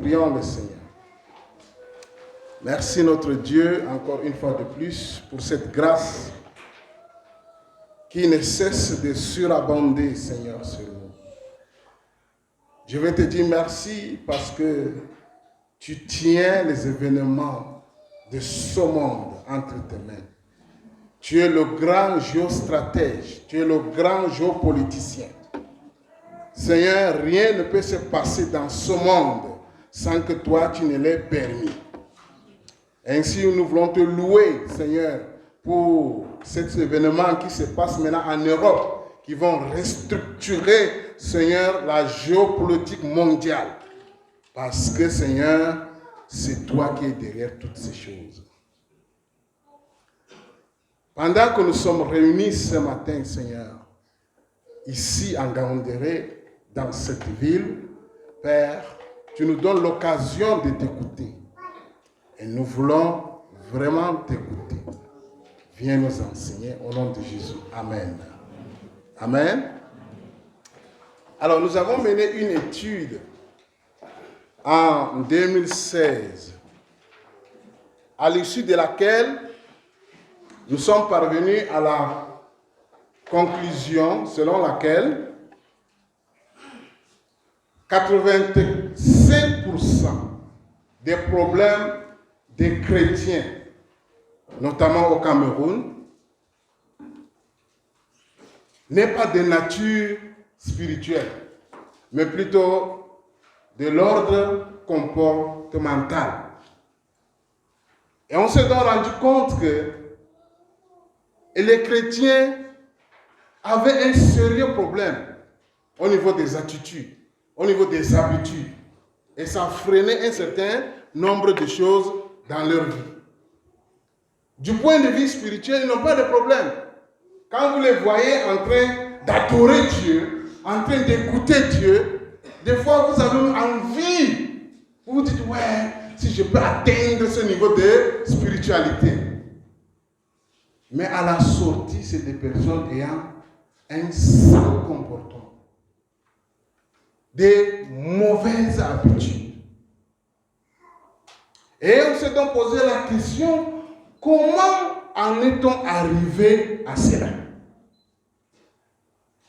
Prions le Seigneur. Merci notre Dieu, encore une fois de plus, pour cette grâce qui ne cesse de surabonder, Seigneur, sur nous. Je vais te dire merci parce que tu tiens les événements de ce monde entre tes mains. Tu es le grand géostratège, tu es le grand géopoliticien. Seigneur, rien ne peut se passer dans ce monde sans que toi, tu ne l'aies permis. Ainsi, nous voulons te louer, Seigneur, pour cet événement qui se passe maintenant en Europe, qui vont restructurer, Seigneur, la géopolitique mondiale. Parce que, Seigneur, c'est toi qui es derrière toutes ces choses. Pendant que nous sommes réunis ce matin, Seigneur, ici en Gaoundéré, dans cette ville, Père, tu nous donnes l'occasion de t'écouter. Et nous voulons vraiment t'écouter. Viens nous enseigner au nom de Jésus. Amen. Amen. Alors, nous avons mené une étude en 2016, à l'issue de laquelle nous sommes parvenus à la conclusion selon laquelle 85% des problèmes des chrétiens, notamment au Cameroun, n'est pas de nature spirituelle, mais plutôt de l'ordre comportemental. Et on s'est donc rendu compte que les chrétiens avaient un sérieux problème au niveau des attitudes, au niveau des habitudes. Et ça freinait un certain nombre de choses dans leur vie. Du point de vue spirituel, ils n'ont pas de problème. Quand vous les voyez en train d'adorer Dieu, en train d'écouter Dieu, des fois vous avez envie, vous vous dites, ouais, si je peux atteindre ce niveau de spiritualité. Mais à la sortie, c'est des personnes ayant un sale comportement, des mauvaises habitudes. Et on s'est donc posé la question, comment en est-on arrivé à cela?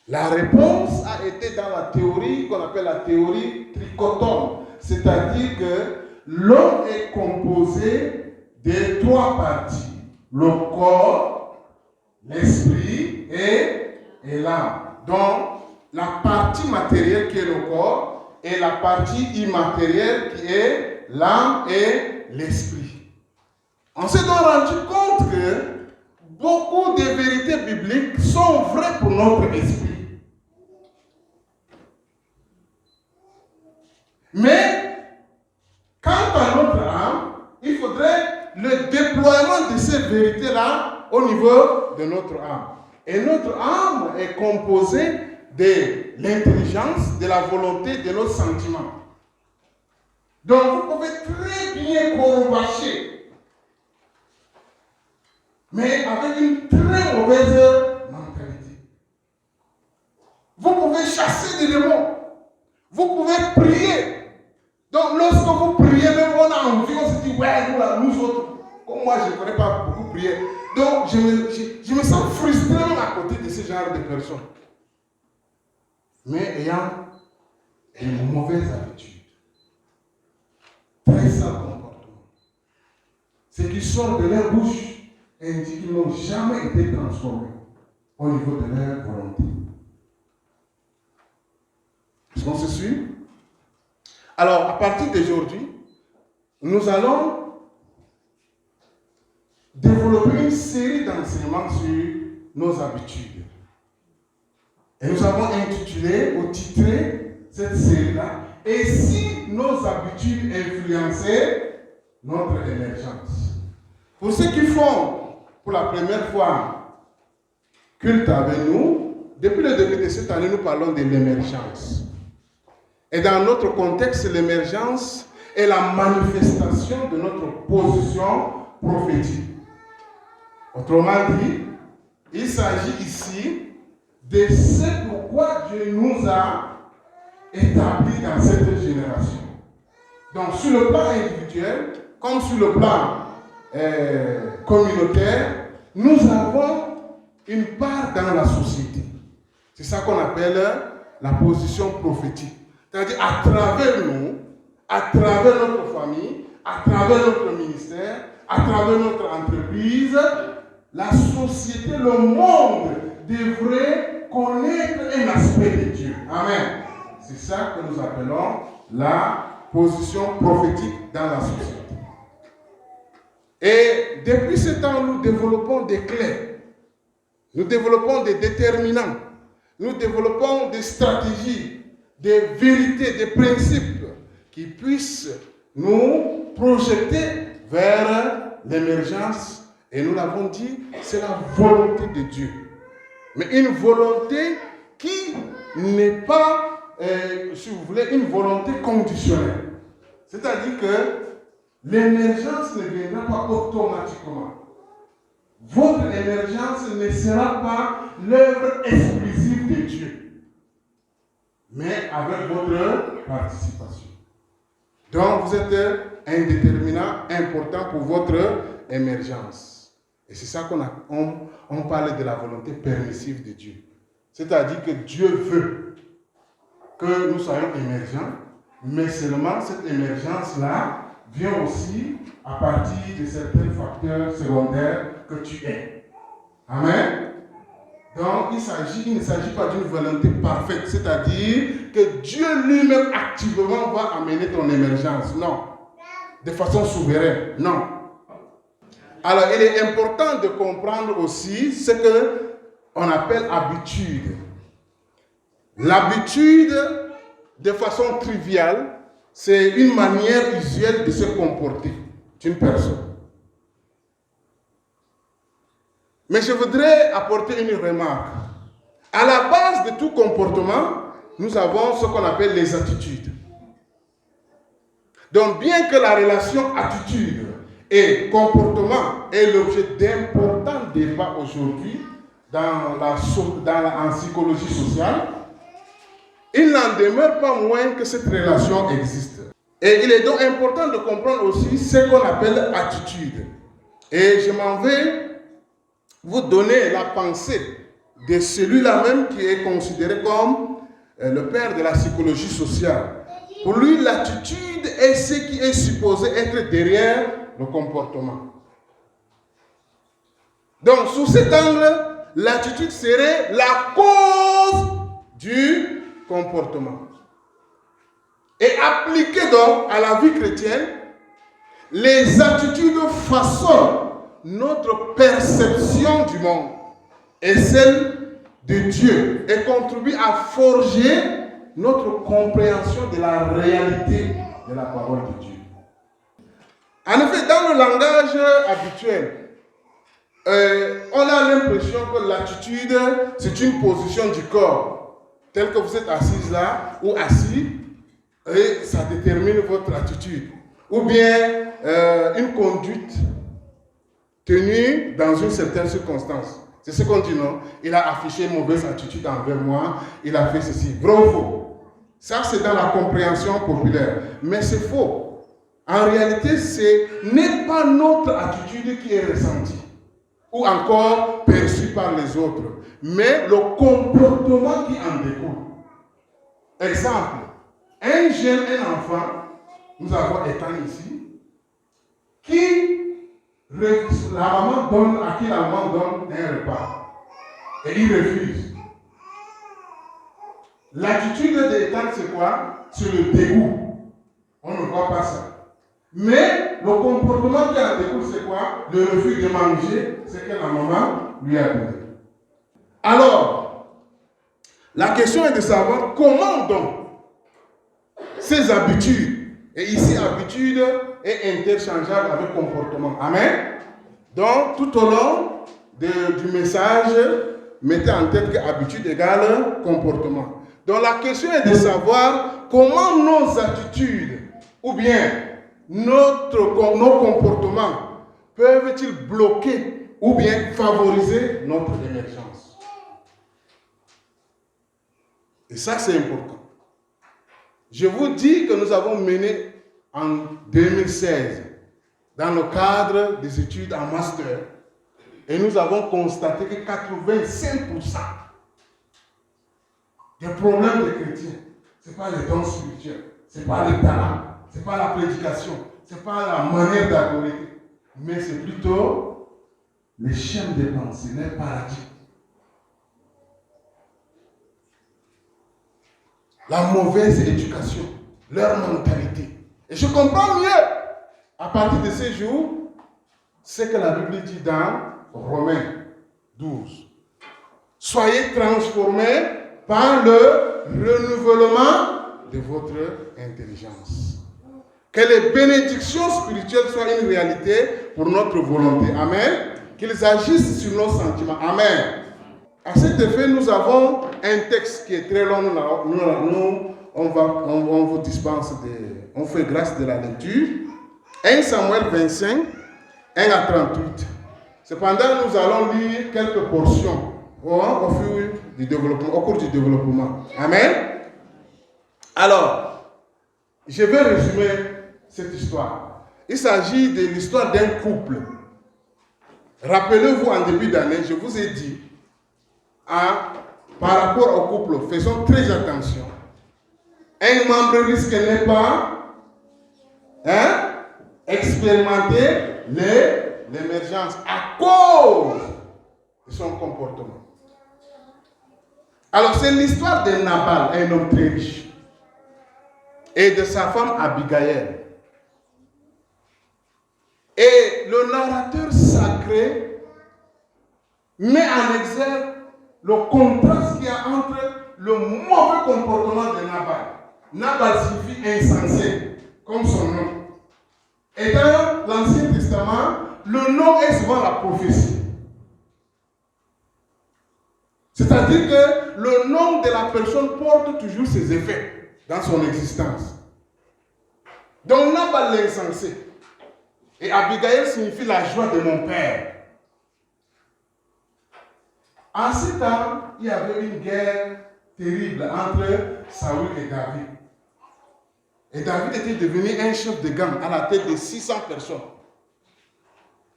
La réponse a été dans la théorie qu'on appelle la théorie tricotone, c'est-à-dire que l'homme est composé de 3 parties, le corps, l'esprit et l'âme. Donc, la partie matérielle qui est le corps et la partie immatérielle qui est l'âme et l'esprit. On s'est donc rendu compte que beaucoup de vérités bibliques sont vraies pour notre esprit. Mais, quant à notre âme, il faudrait le déploiement de ces vérités-là au niveau de notre âme. Et notre âme est composée de l'intelligence, de la volonté, de nos sentiments. Donc, vous pouvez très bien corrobacher, mais avec une très mauvaise mentalité. Vous pouvez chasser des démons. Vous pouvez prier. Donc, lorsque vous priez, même on a envie, on se dit, ouais, nous autres, comme moi, je ne connais pas beaucoup prier. Donc, je me sens frustré à côté de ce genre de personnes. Mais ayant une mauvaise habitude. Très sale comportement. Ce qui sort de leur bouche indique qu'ils n'ont jamais été transformés au niveau de leur volonté. Est-ce qu'on se suit? Alors, à partir d'aujourd'hui, nous allons développer une série d'enseignements sur nos habitudes. Et nous avons intitulé ou titré cette série-là, « Et si nos habitudes influençaient notre émergence ?» Pour ceux qui font pour la première fois culte avec nous, depuis le début de cette année, nous parlons de l'émergence. Et dans notre contexte, l'émergence est la manifestation de notre position prophétique. Autrement dit, il s'agit ici de ce pourquoi Dieu nous a établis dans cette génération. Donc, sur le plan individuel, comme sur le plan communautaire, nous avons une part dans la société. C'est ça qu'on appelle la position prophétique. C'est-à-dire, à travers nous, à travers notre famille, à travers notre ministère, à travers notre entreprise, la société, le monde devrait connaître un aspect de Dieu. Amen. C'est ça que nous appelons la position prophétique dans la société. Et depuis ce temps, nous développons des clés, nous développons des déterminants, nous développons des stratégies, des vérités, des principes qui puissent nous projeter vers l'émergence. Et nous l'avons dit, c'est la volonté de Dieu. Mais une volonté qui n'est pas, si vous voulez, une volonté conditionnelle. C'est-à-dire que l'émergence ne viendra pas automatiquement. Votre émergence ne sera pas l'œuvre exclusive de Dieu, mais avec votre participation. Donc, vous êtes un déterminant important pour votre émergence. Et c'est ça on parle de la volonté permissive de Dieu. C'est-à-dire que Dieu veut que nous soyons émergents, mais seulement cette émergence-là vient aussi à partir de certains facteurs secondaires que tu es. Amen. Donc, il ne s'agit pas d'une volonté parfaite, c'est-à-dire que Dieu lui-même activement va amener ton émergence. Non. De façon souveraine. Non. Alors, il est important de comprendre aussi ce qu'on appelle habitude. L'habitude, de façon triviale, c'est une manière usuelle de se comporter d'une personne. Mais je voudrais apporter une remarque. À la base de tout comportement, nous avons ce qu'on appelle les attitudes. Donc, bien que la relation attitude et comportement est l'objet d'importants débats aujourd'hui en psychologie sociale, il n'en demeure pas moins que cette relation existe. Et il est donc important de comprendre aussi ce qu'on appelle attitude. Et je m'en vais vous donner la pensée de celui-là même qui est considéré comme le père de la psychologie sociale. Pour lui, l'attitude est ce qui est supposé être derrière le comportement. Donc, sous cet angle, l'attitude serait la cause du comportement. Et appliqué donc à la vie chrétienne, les attitudes façonnent notre perception du monde et celle de Dieu et contribuent à forger notre compréhension de la réalité de la parole de Dieu. En effet, dans le langage habituel, on a l'impression que l'attitude, c'est une position du corps, telle que vous êtes assise là ou assis, et ça détermine votre attitude. Ou bien une conduite tenue dans une certaine circonstance. C'est ce qu'on dit, non? Il a affiché une mauvaise attitude envers moi, il a fait ceci. Vrai ou faux? Ça, c'est dans la compréhension populaire. Mais c'est faux. En réalité, ce n'est pas notre attitude qui est ressentie ou encore perçue par les autres, mais le comportement qui en découle. Exemple, un jeune, un enfant, nous avons Ethan ici, à qui la maman donne un repas et il refuse. L'attitude d'Ethan, c'est quoi? C'est le dégoût. On ne voit pas ça. Mais le comportement qui en découle, c'est quoi? Le refus de manger ce que la maman lui a donné. Alors, la question est de savoir comment donc ces habitudes, et ici habitude est interchangeable avec comportement. Amen. Donc, tout au long du message, mettez en tête que habitude égale comportement. Donc, la question est de savoir comment nos attitudes ou bien nos comportements peuvent-ils bloquer ou bien favoriser notre émergence. Et ça, c'est important. Je vous dis que nous avons mené en 2016 dans le cadre des études en master et nous avons constaté que 85% des problèmes des chrétiens, ce n'est pas les dons spirituels, ce n'est pas les talents, ce n'est pas la prédication, ce n'est pas la manière d'adorer, mais c'est plutôt les chaînes de pensée, les paradigmes. La mauvaise éducation, leur mentalité. Et je comprends mieux, à partir de ces jours, ce que la Bible dit dans Romains 12. Soyez transformés par le renouvellement de votre intelligence. Que les bénédictions spirituelles soient une réalité pour notre volonté. Amen. Qu'ils agissent sur nos sentiments. Amen. À cet effet, nous avons un texte qui est très long. On vous dispense on fait grâce de la lecture. 1 Samuel 25, 1 à 38. Cependant, nous allons lire quelques portions au cours du développement. Amen. Alors, je vais résumer cette histoire. Il s'agit de l'histoire d'un couple. Rappelez-vous, en début d'année, je vous ai dit, par rapport au couple, faisons très attention. Un membre risque n'est pas expérimenter l'émergence à cause de son comportement. Alors, c'est l'histoire de Nabal, un homme très riche, et de sa femme Abigail. Et le narrateur sacré met en exergue le contraste qu'il y a entre le mauvais comportement de Nabal. Nabal signifie insensé, comme son nom. Et dans l'Ancien Testament, le nom est souvent la prophétie. C'est-à-dire que le nom de la personne porte toujours ses effets dans son existence. Donc Nabal l'insensé. Et Abigail signifie la joie de mon père. En ce temps, il y avait une guerre terrible entre Saül et David. Et David était devenu un chef de gang à la tête de 600 personnes.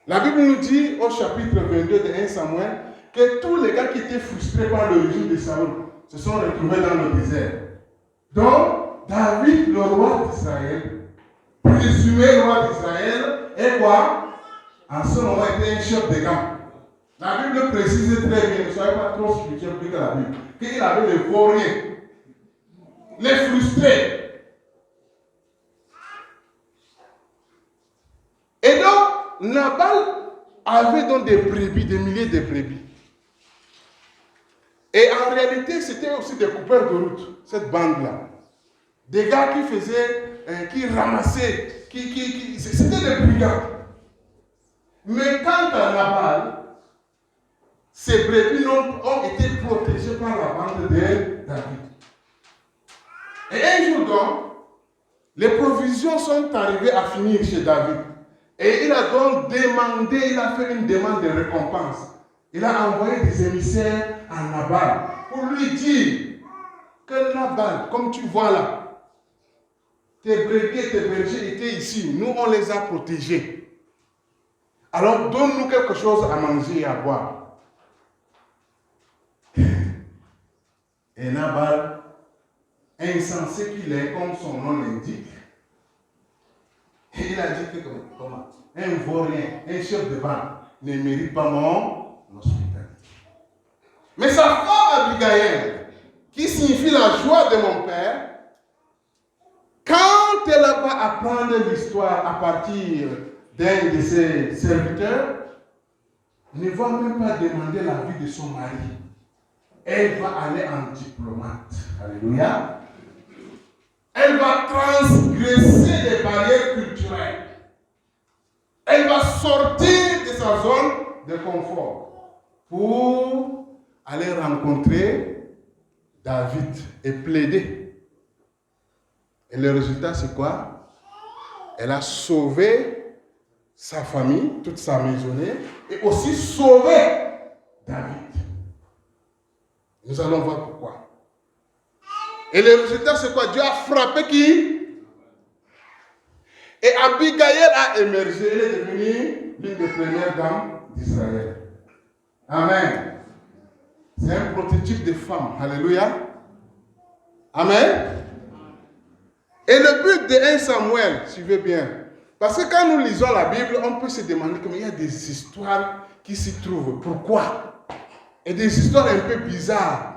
La Bible nous dit au chapitre 22 de 1 Samuel que tous les gars qui étaient frustrés par le régime de Saül se sont retrouvés dans le désert. Donc, David, le roi d'Israël, présumé roi d'Israël, et quoi? En ce moment, était un chef de gang. La Bible précise très bien, ne soyez pas trop spirituel plus que la Bible, qu'il avait les vauriens, les frustrés. Et donc, Nabal avait donc des brebis, des milliers de brebis. Et en réalité, c'était aussi des coupeurs de route, cette bande-là. Des gars qui faisaient, qui ramassaient, c'était des brigands. Mais quant à Nabal, ces brebis ont été protégées par la bande de David. Et un jour donc, les provisions sont arrivées à finir chez David. Et il a donc demandé, il a fait une demande de récompense. Il a envoyé des émissaires à Nabal pour lui dire que Nabal, comme tu vois là, tes brebis et tes bergers étaient ici. Nous, on les a protégés. Alors, donne-nous quelque chose à manger et à boire. Et Nabal, insensé qu'il est, comme son nom l'indique, il a dit que comment un vaurien, un chef de bande ne mérite pas mon hospitalité. Mais sa femme Abigail, qui signifie la joie de mon père, quand elle va apprendre l'histoire à partir d'un de ses serviteurs, ne va même pas demander l'avis de son mari. Elle va aller en diplomate. Alléluia. Elle va transgresser les barrières culturelles. Elle va sortir de sa zone de confort pour aller rencontrer David et plaider. Et le résultat, c'est quoi? Elle a sauvé sa famille, toute sa maisonnée, et aussi sauvé David. Nous allons voir pourquoi. Et le résultat, c'est quoi? Dieu a frappé qui? Et Abigail a émergé, elle est devenue l'une des premières dames d'Israël. Amen. C'est un prototype de femme. Alléluia. Amen. Et le but de 1 Samuel, suivez bien. Parce que quand nous lisons la Bible, on peut se demander qu'il y a des histoires qui s'y trouvent. Pourquoi? Et des histoires un peu bizarres.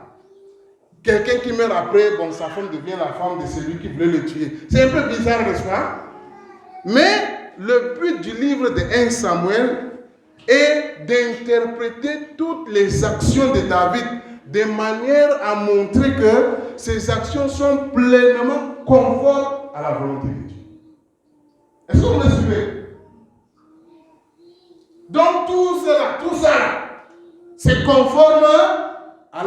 Quelqu'un qui meurt après, bon, sa femme devient la femme de celui qui voulait le tuer. C'est un peu bizarre, n'est-ce pas? Mais le but du livre de 1 Samuel est d'interpréter toutes les actions de David de manière à montrer que ces actions sont pleinement conformes à la volonté de Dieu. Est-ce que vous me suivez? Donc tout ça, c'est conforme à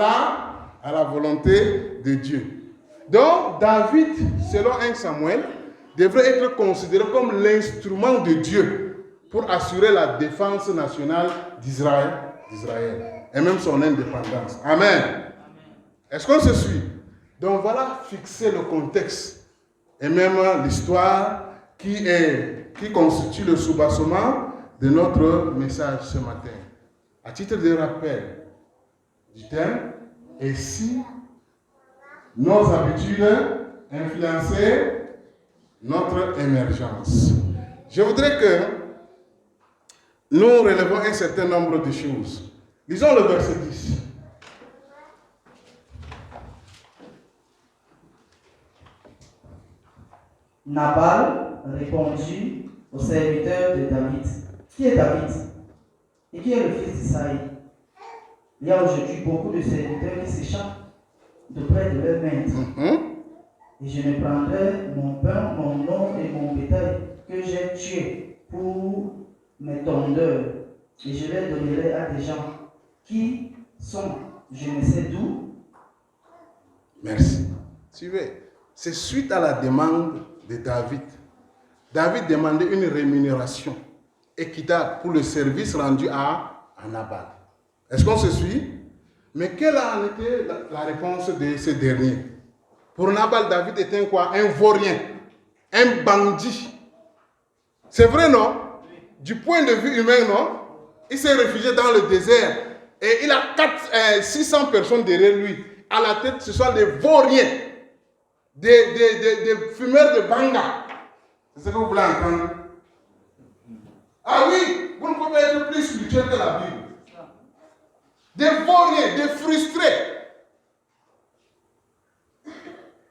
la volonté de Dieu. Donc David, selon 1 Samuel, devrait être considéré comme l'instrument de Dieu pour assurer la défense nationale d'Israël et même son indépendance. Amen. Est-ce qu'on se suit? Donc voilà fixer le contexte et même l'histoire qui constitue le soubassement de notre message ce matin. À titre de rappel du thème, et si nos habitudes influençaient notre émergence. Je voudrais que nous relevons un certain nombre de choses. Lisons le verset 10. Nabal répondit au serviteur de David. Qui est David? Et qui est le fils d'Isaïe? Il y a aujourd'hui beaucoup de serviteurs qui s'échappent de près de leur maître. Et je ne prendrai mon pain, mon nom et mon bétail que j'ai tué pour mes tondeurs, et je les donnerai à des gens qui sont, je ne sais d'où. Merci. Suivez. C'est suite à la demande de David. David demandait une rémunération équitable pour le service rendu à Nabal. Est-ce qu'on se suit? Mais quelle a été la réponse de ce dernier? Pour Nabal, David était quoi? Un vaurien, un bandit. C'est vrai, non? Du point de vue humain, non? Il s'est réfugié dans le désert et il a 600 personnes derrière lui. À la tête, ce sont des vauriens, des fumeurs de banga. C'est ce que vous voulez entendre? Ah oui, vous ne pouvez pas être plus spirituel que la Bible. Des vauriens, des frustrés.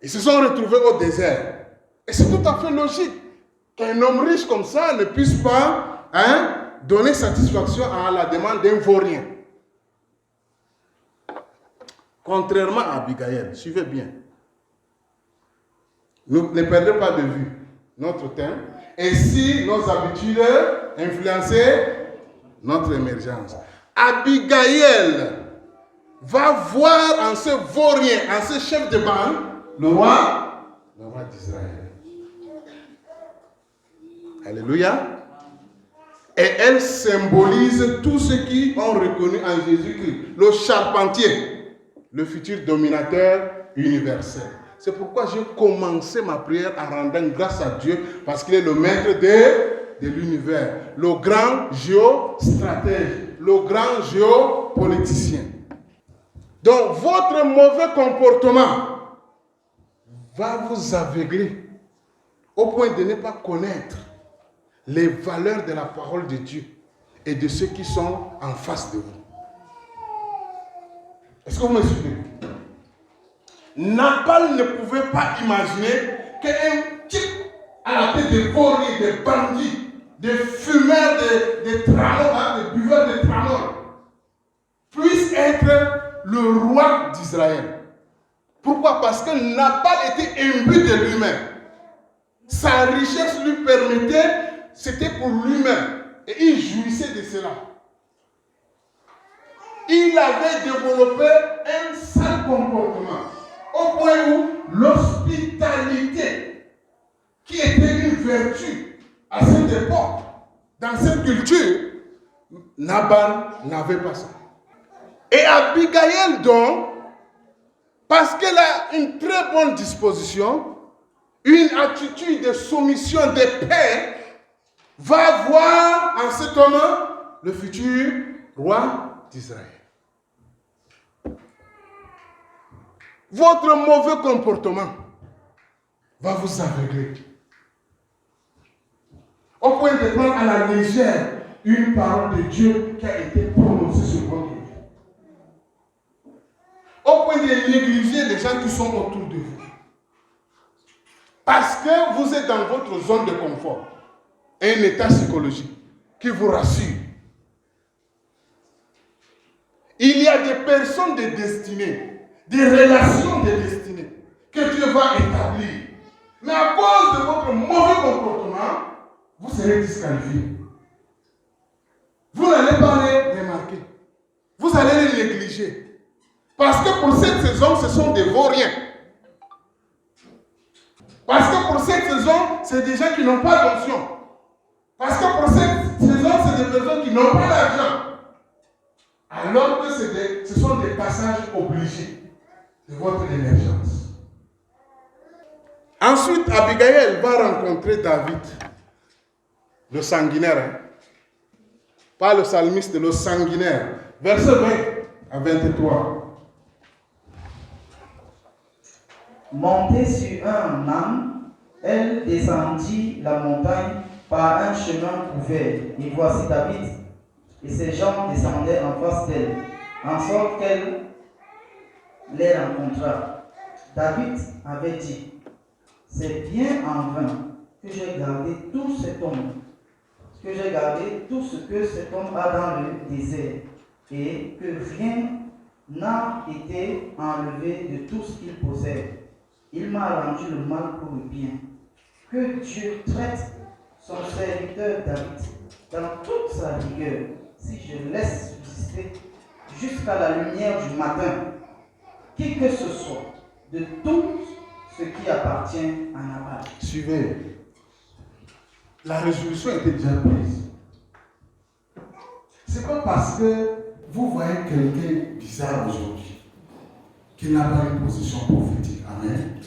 Ils se sont retrouvés au désert. Et c'est tout à fait logique qu'un homme riche comme ça ne puisse pas donner satisfaction à la demande d'un vaurien. Contrairement à Abigail, suivez bien. Nous ne perdons pas de vue notre thème. Et si nos habitudes influençaient notre émergence. Abigail va voir en ce vaurien, en ce chef de bande, le roi d'Israël. Alléluia. Et elle symbolise tous ceux qui ont reconnu en Jésus-Christ le charpentier, le futur dominateur universel. C'est pourquoi j'ai commencé ma prière en rendant grâce à Dieu, parce qu'il est le maître de l'univers, le grand géostratège, le grand géopoliticien. Donc votre mauvais comportement va vous aveugler au point de ne pas connaître les valeurs de la parole de Dieu et de ceux qui sont en face de vous. Est-ce que vous me suivez? Nabal ne pouvait pas imaginer qu'un type à la tête de vauriers, de bandits, de fumeurs de tramol, de buveurs de tramol, puisse être le roi d'Israël. Pourquoi? Parce que Nabal était imbu de lui-même. Sa richesse lui permettait, c'était pour lui-même. Et il jouissait de cela. Il avait développé un sale comportement. Au point où l'hospitalité, qui était une vertu à cette époque, dans cette culture, Nabal n'avait pas ça. Et Abigail donc, parce qu'elle a une très bonne disposition, une attitude de soumission, de paix, va voir en cet homme le futur roi d'Israël. Votre mauvais comportement va vous aveugler. Au point de prendre à la légère une parole de Dieu qui a été prononcée sur votre vie. Au point de négliger les gens qui sont autour de vous. Parce que vous êtes dans votre zone de confort. Un état psychologique qui vous rassure. Il y a des personnes de destinée, des relations de destinée que Dieu va établir. Mais à cause de votre mauvais comportement, vous serez disqualifié. Vous n'allez pas les remarquer. Vous allez les négliger. Parce que pour cette saison, ce sont des vauriens. Parce que pour cette saison, c'est des gens qui n'ont pas d'onction. Parce que pour cette saison, c'est des personnes qui n'ont pas d'argent. Alors que ce sont des passages obligés de votre émergence. Ensuite, Abigail va rencontrer David, le sanguinaire. Pas le psalmiste, le sanguinaire. Verset 20 à 23. Montée sur un âne, elle descendit la montagne par un chemin couvert. Et voici David et ses gens descendaient en face d'elle, en sorte qu'elle les rencontra. David avait dit, c'est bien en vain que j'ai gardé tout cet homme, que j'ai gardé tout ce que cet homme a dans le désert, et que rien n'a été enlevé de tout ce qu'il possède. Il m'a rendu le mal pour le bien. Que Dieu traite son serviteur David dans toute sa rigueur, si je laisse subsister jusqu'à la lumière du matin, qui que ce soit, de tout ce qui appartient à Nabal. Suivez. La résolution était déjà prise. C'est pas parce que vous voyez quelqu'un bizarre aujourd'hui qu'il n'a pas une position prophétique. Amen.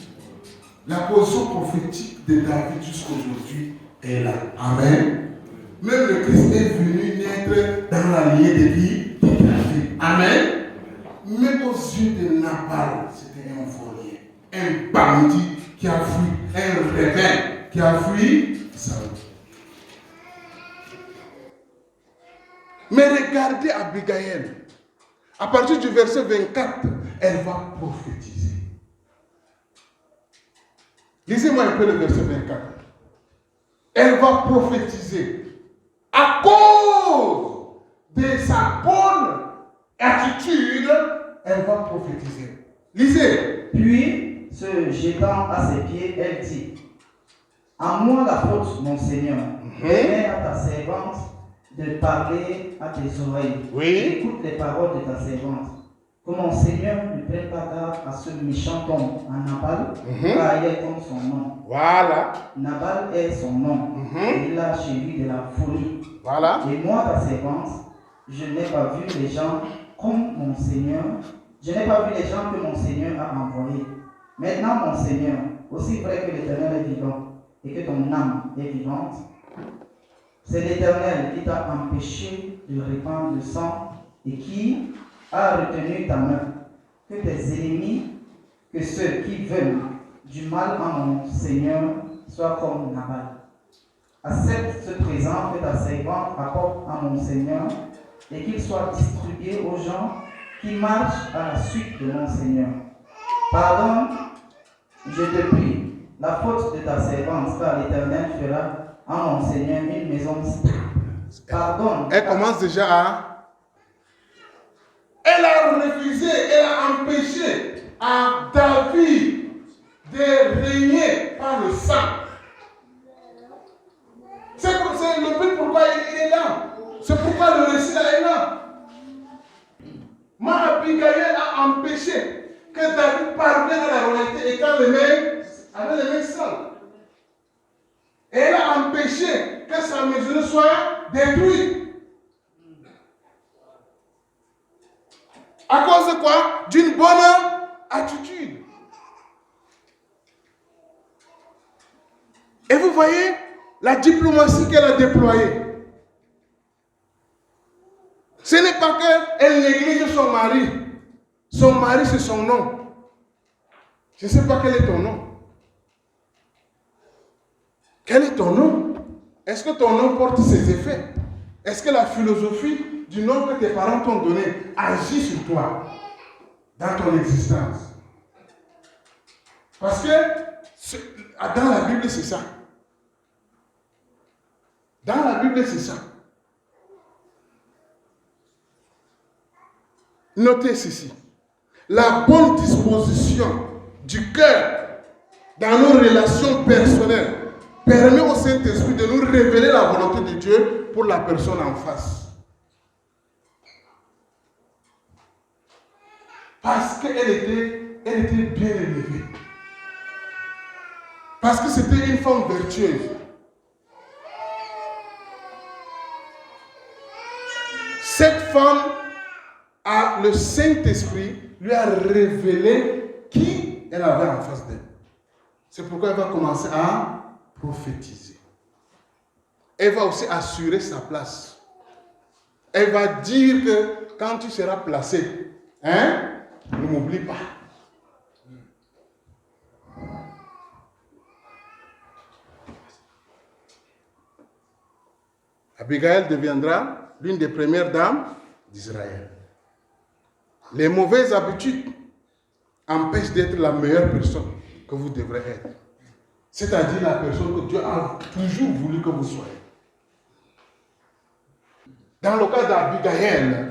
La position prophétique de David jusqu'à aujourd'hui est là. Amen. Même le Christ est venu naître dans la lignée de vie de David. Amen. Mais aux yeux de Nabal, c'était un voleur, un bandit qui a fui, un rebelle qui a fui Saül. Mais regardez Abigail. À partir du verset 24, elle va prophétiser. Lisez-moi un peu le verset 24. Elle va prophétiser. À cause de sa bonne attitude, elle va prophétiser. Lisez. Puis, se jetant à ses pieds, elle dit, à moi la faute, mon Seigneur, permets à ta servante de parler à tes oreilles. Oui. Écoute les paroles de ta servante. Que mon Seigneur ne prenne pas garde à ce méchant homme, à Nabal, car il est comme son nom. Voilà. Nabal est son nom. Il a chez lui de la folie. Voilà. Et moi, ta servante, je n'ai pas vu les gens comme mon Seigneur. Je n'ai pas vu les gens que mon Seigneur a envoyés. Maintenant, mon Seigneur, aussi vrai que l'Éternel est vivant et que ton âme est vivante, c'est l'Éternel qui t'a empêché de répandre le sang et qui a retenu ta main. Que tes ennemis, que ceux qui veulent du mal à mon Seigneur, soient comme Nabal. Accepte ce présent que ta servante apporte à mon Seigneur et qu'il soit distribué aux gens qui marchent à la suite de mon Seigneur. Pardonne, je te prie, la faute de ta servante, car l'Éternel fera à mon Seigneur une maison stable. Pardonne. Elle commence déjà à... Elle a refusé, elle a empêché à David de régner par le sang. C'est le but pourquoi il est là. C'est pourquoi le récit là est là. Abigail a empêché que David parvienne à la royauté étant les mains, avec les mains sales. Et elle a empêché que sa maison soit détruite. À cause de quoi? D'une bonne attitude. voyez la diplomatie qu'elle a déployée. Ce n'est pas qu'elle néglige son mari. Son mari, c'est son nom. Je ne sais pas quel est ton nom. Quel est ton nom? Est-ce que ton nom porte ses effets? Est-ce que la philosophie du nom que tes parents t'ont donné agit sur toi dans ton existence? Parce que dans la Bible, c'est ça. Dans la Bible, c'est ça. Notez ceci. La bonne disposition du cœur dans nos relations personnelles permet au Saint-Esprit de nous révéler la volonté de Dieu pour la personne en face. Parce qu'elle était bien élevée. Parce que c'était une femme vertueuse. Cette femme, le Saint-Esprit lui a révélé qui elle avait en face d'elle. C'est pourquoi elle va commencer à prophétiser. Elle va aussi assurer sa place. Elle va dire que quand tu seras placé, ne m'oublie pas. Abigail deviendra l'une des premières dames d'Israël. Les mauvaises habitudes empêchent d'être la meilleure personne que vous devrez être. C'est-à-dire la personne que Dieu a toujours voulu que vous soyez. Dans le cas d'Abigail,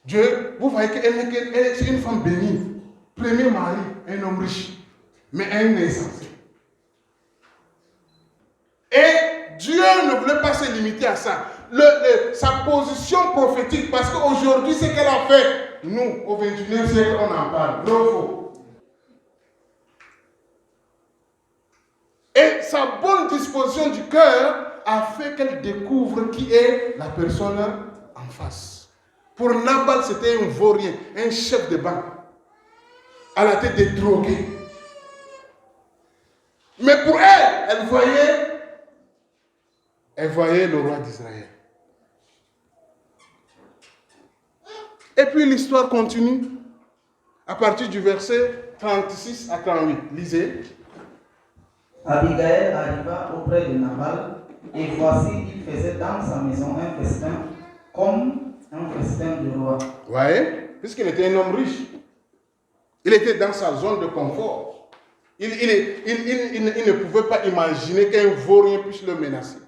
Dieu, vous voyez qu'elle est une femme bénie. Premier mari, un homme riche, mais un insensé. Et Dieu ne voulait pas se limiter à ça. Sa position prophétique, parce qu'aujourd'hui, ce qu'elle a fait, nous, au 21e siècle, on en parle. Non, faux. Et sa bonne disposition du cœur a fait qu'elle découvre qui est la personne en face. Pour Nabal, c'était un vaurien, un chef de banque, à la tête des drogués. Mais pour elle, elle voyait le roi d'Israël. Et puis l'histoire continue. À partir du verset 36 à 38. Lisez. Abigail arriva auprès de Nabal, et voici, il faisait dans sa maison un festin, comme un festin de roi. Vous voyez? Puisqu'il était un homme riche. Il était dans sa zone de confort. Il ne pouvait pas imaginer qu'un vaurien puisse le menacer.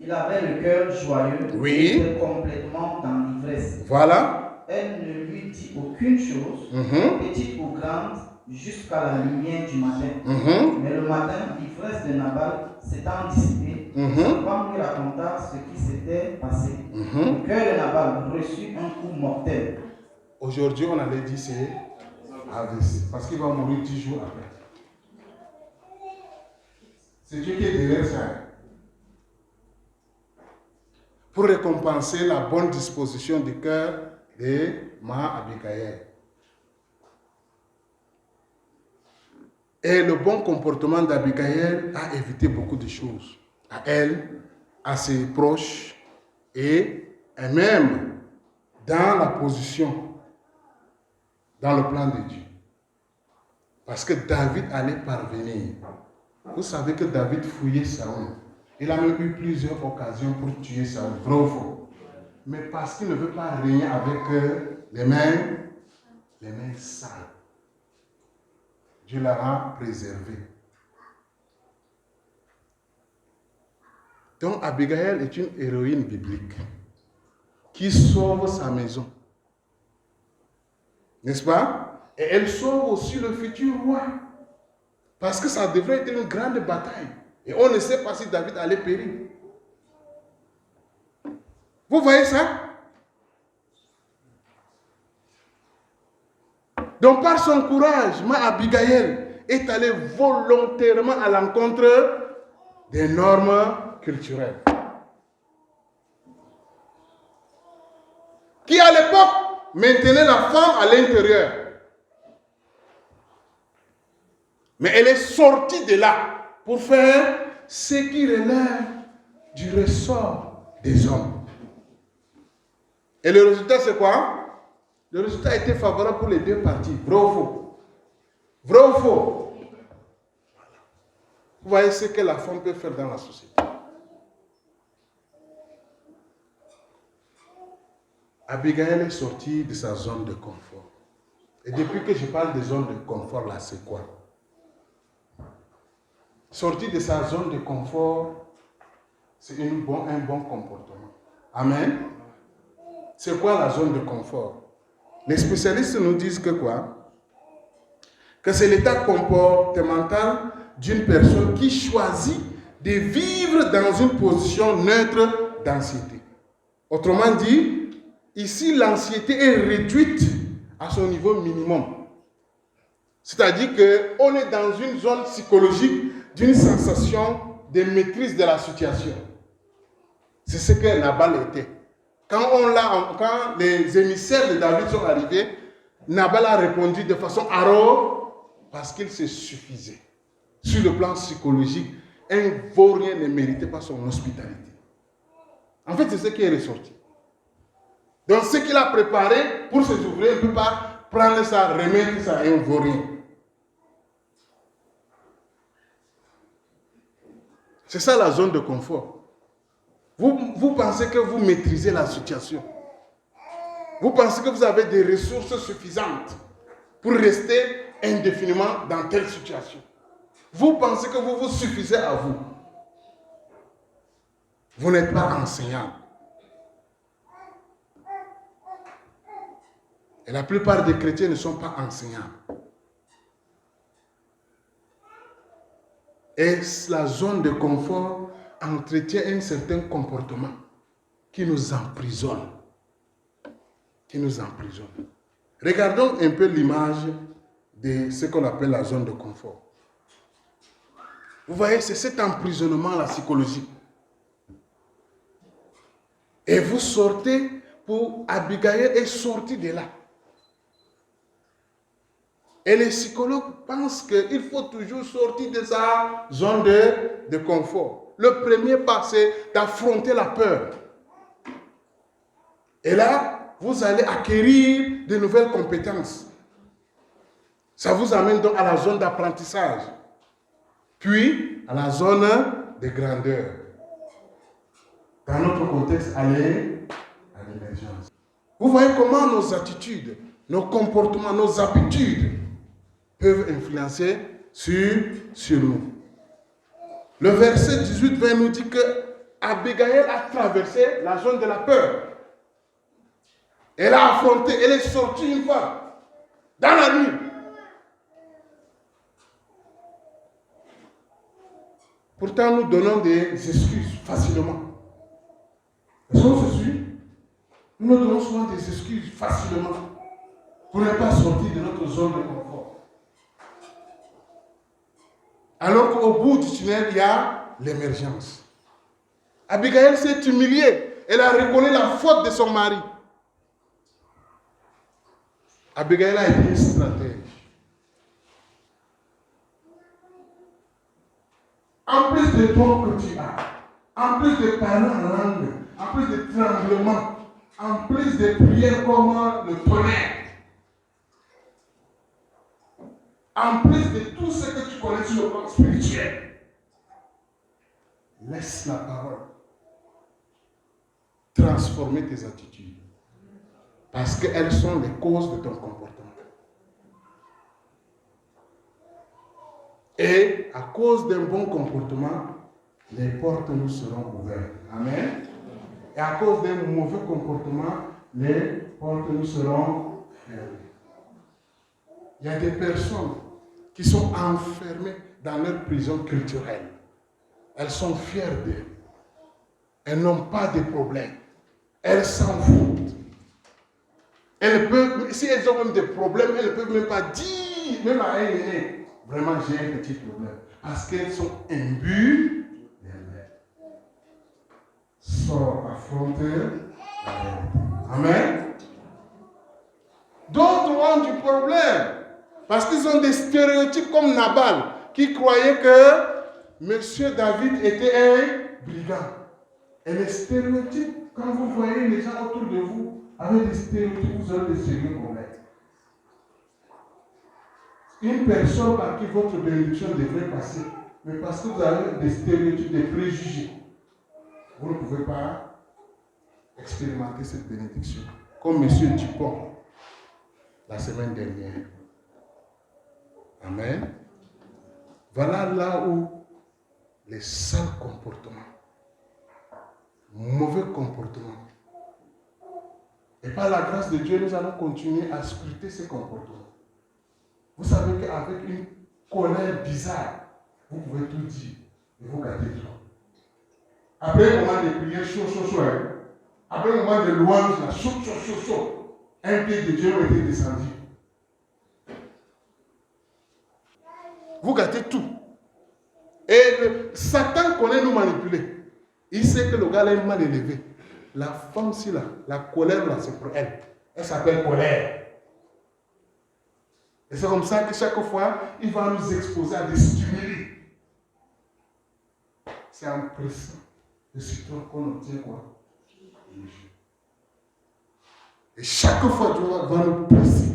Il avait le cœur joyeux, Oui. Il était complètement dans l'ivresse. Voilà. Elle ne lui dit aucune chose, petite ou grande, jusqu'à la lumière du matin. Mais le matin, l'ivresse de Nabal s'étant dissipée, sa femme lui raconta ce qui s'était passé. Le cœur de Nabal reçut un coup mortel. Aujourd'hui, on allait dire c'est AVC, parce qu'il va mourir 10 jours après. C'est Dieu qui est derrière ça. Pour récompenser la bonne disposition du cœur de Abigail. Et le bon comportement d'Abigail a évité beaucoup de choses. À elle, à ses proches et même dans la position, dans le plan de Dieu. Parce que David allait parvenir. Vous savez que David fouillait Saül. Il a même eu plusieurs occasions pour tuer Saül. Vrai ou faux? Mais parce qu'il ne veut pas régner avec les mains sales. Dieu l'a préservé. Donc Abigail est une héroïne biblique qui sauve sa maison. N'est-ce pas? Et elle sauve aussi le futur roi. Parce que ça devrait être une grande bataille. Et on ne sait pas si David allait périr. Vous voyez ça? Donc par son courage, Abigail est allée volontairement à l'encontre des normes culturelles. Qui à l'époque maintenait la femme à l'intérieur. Mais elle est sortie de là pour faire ce qui relève du ressort des hommes. Et le résultat, c'est quoi? Le résultat était favorable pour les deux parties. Vrai ou faux? Vrai ou faux? Vous voyez ce que la femme peut faire dans la société. Abigail est sortie de sa zone de confort. Et depuis que je parle de zone de confort, là, c'est quoi? Sortie de sa zone de confort, c'est un bon comportement. Amen. C'est quoi la zone de confort? Les spécialistes nous disent que quoi? Que c'est l'état comportemental d'une personne qui choisit de vivre dans une position neutre d'anxiété. Autrement dit, ici l'anxiété est réduite à son niveau minimum. C'est-à-dire qu'on est dans une zone psychologique d'une sensation de maîtrise de la situation. C'est ce que Nabal était. Quand les émissaires de David sont arrivés, Nabal a répondu de façon arrogante parce qu'il se suffisait. Sur le plan psychologique, un vaurien ne méritait pas son hospitalité. En fait, c'est ce qui est ressorti. Donc, ce qu'il a préparé pour ses ouvriers, il ne peut pas prendre ça, remettre ça à un vaurien. C'est ça la zone de confort. Vous pensez que vous maîtrisez la situation. Vous pensez que vous avez des ressources suffisantes pour rester indéfiniment dans telle situation. Vous pensez que vous vous suffisez à vous. Vous n'êtes pas enseignant. Et la plupart des chrétiens ne sont pas enseignants. Et la zone de confort entretient un certain comportement qui nous emprisonne. Regardons un peu l'image de ce qu'on appelle la zone de confort. Vous voyez, c'est cet emprisonnement-là psychologique. Et vous sortez pour Abigail est sortie de là. Et les psychologues pensent qu'il faut toujours sortir de sa zone de confort. Le premier pas, c'est d'affronter la peur. Et là, vous allez acquérir de nouvelles compétences. Ça vous amène donc à la zone d'apprentissage. Puis, à la zone de grandeur. Dans notre contexte, aller à l'émergence. Vous voyez comment nos attitudes, nos comportements, nos habitudes peuvent influencer sur nous. Le verset 18-20 nous dit que Abigail a traversé la zone de la peur. Elle a affronté, elle est sortie une fois, dans la nuit. Pourtant, nous donnons des excuses facilement. Est-ce qu'on se suit? Nous nous donnons souvent des excuses facilement pour ne pas sortir de notre zone de confort. Alors qu'au bout du tunnel, il y a l'émergence. Abigail s'est humiliée. Elle a reconnu la faute de son mari. Abigail a été une stratège. En plus de toi que tu as, en plus de parler en langue, en plus de tremblements, en plus de prières comme le tonnerre, en plus de tout ce que tu connais sur le plan spirituel, laisse la parole transformer tes attitudes. Parce qu'elles sont les causes de ton comportement. Et à cause d'un bon comportement, les portes nous seront ouvertes. Amen. Et à cause d'un mauvais comportement, les portes nous seront fermées. Il y a des personnes qui sont enfermées dans leur prison culturelle. Elles sont fières d'elles. Elles n'ont pas de problème. Elles s'en foutent. Elles peuvent, si elles ont même des problèmes, elles ne peuvent même pas dire, même à un aîné, vraiment j'ai un petit problème. Parce qu'elles sont imbues d'elles-mêmes. Sors affronter la réalité. Amen. D'autres ont du problème. Parce qu'ils ont des stéréotypes comme Nabal. qui croyaient que M. David était un brigand. Et les stéréotypes, quand vous voyez les gens autour de vous avec des stéréotypes, vous aurez des sérieux problèmes. Une personne par qui votre bénédiction devrait passer, mais parce que vous avez des stéréotypes, des préjugés, vous ne pouvez pas expérimenter cette bénédiction. Comme M. Dupont, la semaine dernière. Amen. Voilà là où les sales comportements, mauvais comportements, et par la grâce de Dieu, nous allons continuer à scruter ces comportements. Vous savez qu'avec une colère bizarre, vous pouvez tout dire et vous gâtez tout. Après un moment de prière, chaud, hein. Après un moment de louange, là, chaud, un pied de Dieu a été descendu. Vous gâtez tout. Et Satan connaît nous manipuler. Il sait que le gars est mal élevé. La femme, si là, la colère, là, c'est pour elle. Elle s'appelle colère. Et c'est comme ça que chaque fois, il va nous exposer à des stimuli. C'est en pressant le citron qu'on obtient quoi? Le jus. Et chaque fois, Dieu va nous presser.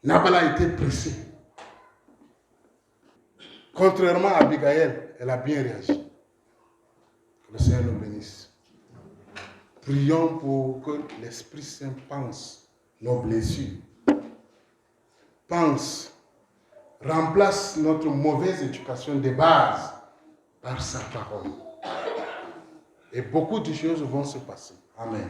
Nabal a été pressé. Contrairement à Abigail, elle a bien réagi. Que le Seigneur nous bénisse. Prions pour que l'Esprit Saint pense nos blessures. Pense, remplace notre mauvaise éducation de base par sa parole. Et beaucoup de choses vont se passer. Amen.